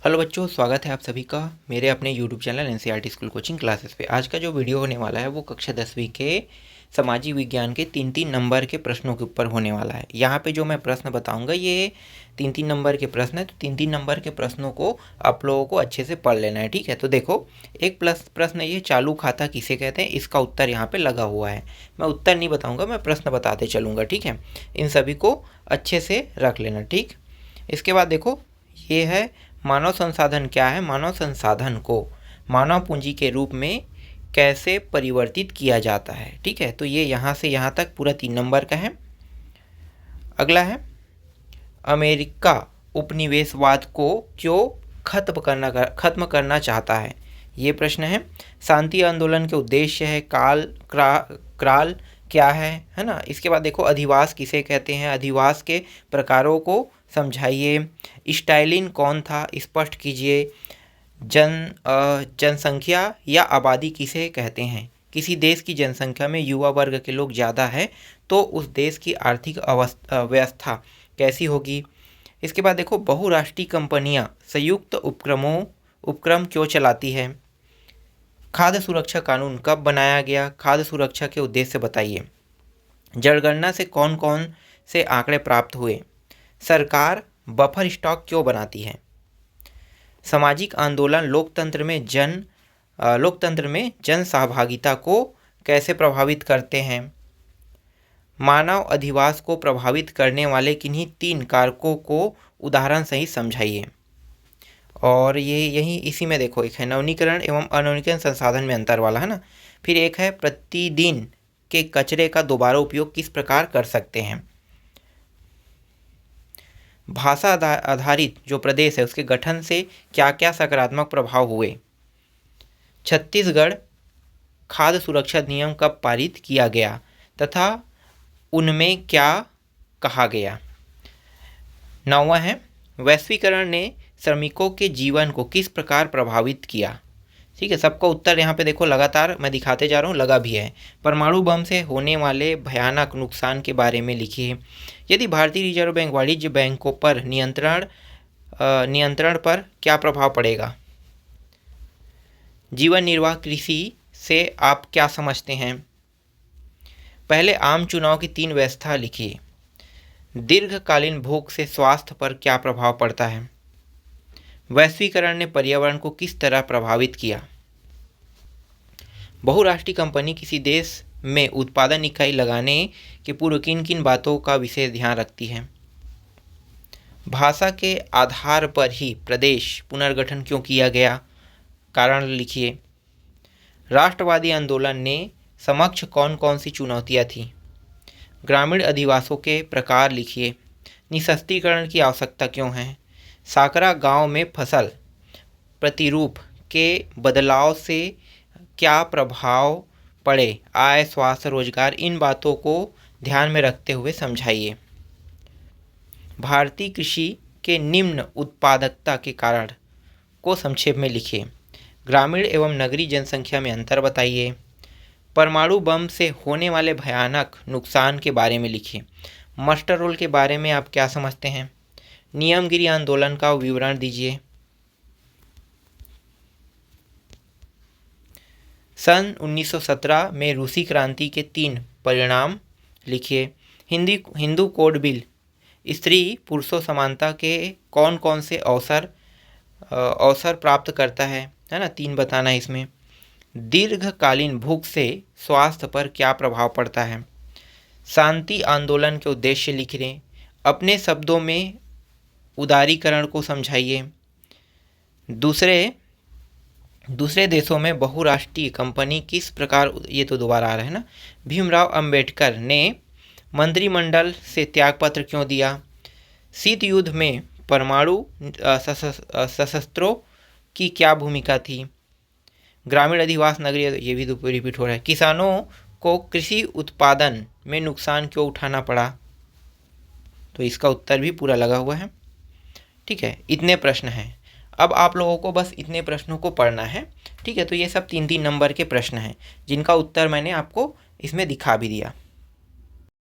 Hello बच्चों, स्वागत है आप सभी का मेरे अपने YouTube channel NCERT school coaching classes पे। आज का जो वीडियो होने वाला है वो कक्षा 10वीं के सामाजिक विज्ञान के 3-3 नंबर के प्रश्नों के ऊपर होने वाला है। यहाँ पे जो मैं प्रश्न बताऊंगा ये 3-3 नंबर के प्रश्न है, तो 3-3 नंबर के प्रश्नों को आप लोगों को अच्छे से पढ़ लेना है, ठीक है। तो देखो, एक प्लस प्रश्न ये चालू खाता किसे कहते हैं, इसका उत्तर यहाँ पे लगा हुआ है। मैं उत्तर नहीं बताऊँगा, मैं प्रश्न बताते चलूँगा, ठीक है। इन सभी को अच्छे से रख लेना, ठीक। इसके बाद देखो, ये है मानव संसाधन क्या है। मानव संसाधन को मानव पूंजी के रूप में कैसे परिवर्तित किया जाता है, ठीक है। तो ये यहाँ से यहाँ तक पूरा 3 नंबर का है। अगला है, अमेरिका उपनिवेशवाद को क्यों खत्म करना चाहता है, ये प्रश्न है। शांति आंदोलन के उद्देश्य है, काल क्या है ना। इसके बाद देखो, अधिवास किसे कहते हैं, अधिवास के प्रकारों को समझाइए। स्टालिन कौन था, स्पष्ट कीजिए। जनसंख्या या आबादी किसे कहते हैं, किसी देश की जनसंख्या में युवा वर्ग के लोग ज़्यादा है तो उस देश की आर्थिक व्यवस्था कैसी होगी। इसके बाद देखो, बहुराष्ट्रीय कंपनियां संयुक्त उपक्रम क्यों चलाती है। खाद्य सुरक्षा कानून कब बनाया गया, खाद्य सुरक्षा के उद्देश्य बताइए। जनगणना से कौन कौन से आंकड़े प्राप्त हुए, सरकार बफर स्टॉक क्यों बनाती है। सामाजिक आंदोलन लोकतंत्र में जन सहभागिता को कैसे प्रभावित करते हैं। मानव अधिवास को प्रभावित करने वाले किन्हीं 3 कारकों को उदाहरण सहित समझाइए। और ये यही इसी में देखो, एक है नवीनीकरण एवं अनवीनीकरण संसाधन में अंतर वाला है ना। फिर एक है प्रतिदिन के कचरे का दोबारा उपयोग किस प्रकार कर सकते हैं। भाषा आधारित जो प्रदेश है उसके गठन से क्या क्या सकारात्मक प्रभाव हुए। छत्तीसगढ़ खाद्य सुरक्षा नियम कब पारित किया गया तथा उनमें क्या कहा गया। 9वां है, वैश्वीकरण ने श्रमिकों के जीवन को किस प्रकार प्रभावित किया, ठीक है। सबका उत्तर यहाँ पे देखो, लगातार मैं दिखाते जा रहा हूँ, लगा भी है। परमाणु बम से होने वाले भयानक नुकसान के बारे में लिखिए। यदि भारतीय रिजर्व बैंक वाणिज्य बैंकों पर नियंत्रण पर क्या प्रभाव पड़ेगा। जीवन निर्वाह कृषि से आप क्या समझते हैं। पहले आम चुनाव की 3 व्यवस्था लिखिए। दीर्घकालीन भूख से स्वास्थ्य पर क्या प्रभाव पड़ता है। वैश्वीकरण ने पर्यावरण को किस तरह प्रभावित किया। बहुराष्ट्रीय कंपनी किसी देश में उत्पादन इकाई लगाने के पूर्व किन किन बातों का विशेष ध्यान रखती है। भाषा के आधार पर ही प्रदेश पुनर्गठन क्यों किया गया, कारण लिखिए। राष्ट्रवादी आंदोलन ने समक्ष कौन कौन सी चुनौतियाँ थीं। ग्रामीण अधिवासों के प्रकार लिखिए। निःशस्त्रीकरण की आवश्यकता क्यों है। साकरा गांव में फसल प्रतिरूप के बदलाव से क्या प्रभाव पड़े, आय, स्वास्थ्य, रोजगार, इन बातों को ध्यान में रखते हुए समझाइए। भारतीय कृषि के निम्न उत्पादकता के कारण को संक्षेप में लिखिए। ग्रामीण एवं नगरीय जनसंख्या में अंतर बताइए। परमाणु बम से होने वाले भयानक नुकसान के बारे में लिखिए। मस्टर रोल के बारे में आप क्या समझते हैं। नियमगिरी आंदोलन का विवरण दीजिए। सन 1917 में रूसी क्रांति के 3 परिणाम लिखिए। हिंदू कोड बिल स्त्री पुरुषों समानता के कौन कौन से अवसर प्राप्त करता है ना। 3 बताना है इसमें। दीर्घकालीन भूख से स्वास्थ्य पर क्या प्रभाव पड़ता है। शांति आंदोलन के उद्देश्य लिख लें। अपने शब्दों में उदारीकरण को समझाइए। दूसरे देशों में बहुराष्ट्रीय कंपनी किस प्रकार, ये तो दोबारा आ रहा है ना। भीमराव अंबेडकर ने मंत्रिमंडल से त्यागपत्र क्यों दिया। शीत युद्ध में परमाणु शस्त्रों की क्या भूमिका थी। ग्रामीण अधिवास नगरीय, ये भी रिपीट हो रहा है। किसानों को कृषि उत्पादन में नुकसान क्यों उठाना पड़ा, तो इसका उत्तर भी पूरा लगा हुआ है, ठीक है। इतने प्रश्न हैं। अब आप लोगों को बस इतने प्रश्नों को पढ़ना है, ठीक है। तो ये सब 3-3 नंबर के प्रश्न हैं जिनका उत्तर मैंने आपको इसमें दिखा भी दिया।